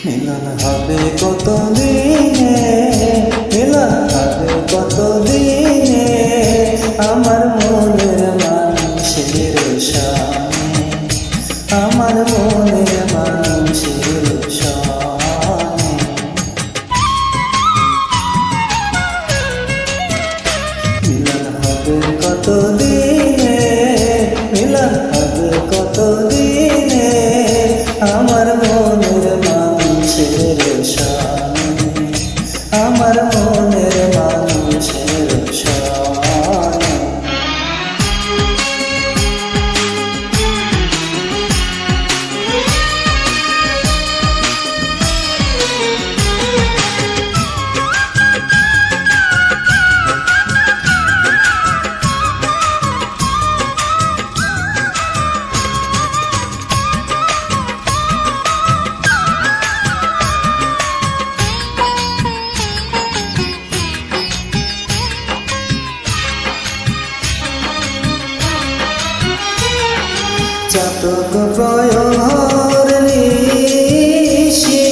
মিলন হবে কত দিনে, মিলন হবে কত দিনে, আমার মনের মানুষের সামনে, আমার মনের মানুষের সামনে। মিলন হবে কত দিনে, মিলন হবে কত দিনে, আমার মনের মানুষের সামনে, আমার মনের মানুষের সামনে। চাতক প্রয়র নিশি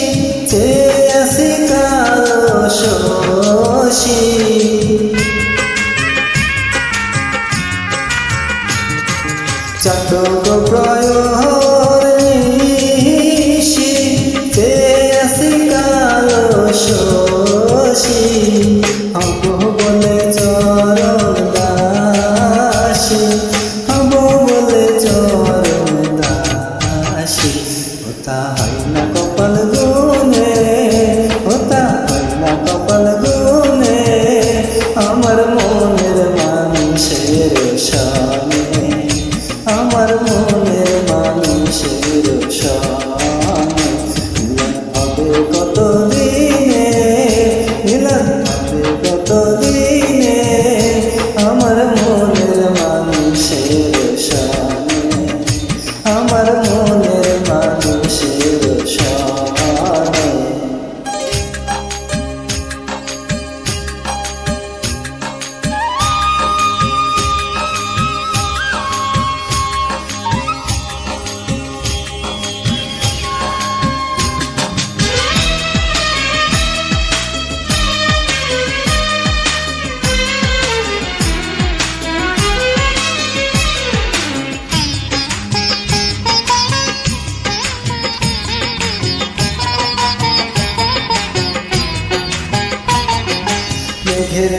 চেয়ে আসি কালো শশী, চাতক প্রয়র নিশি চেয়ে আসি কালো শশী, হব বলে চরণ দাসী, হব বলে চরণ দাসী। ওটা হয় না কপাল গুনে, ওটা হয় না কপাল গুনে, আমার মনের মানুষের সামনে, আমার মনের মানুষের সামনে। মিলন হবে কত দিনে, মিলন হবে কত দিনে, আমার মনের মানুষের সামনে, আমার মনের মানুষের সামনে। মেঘের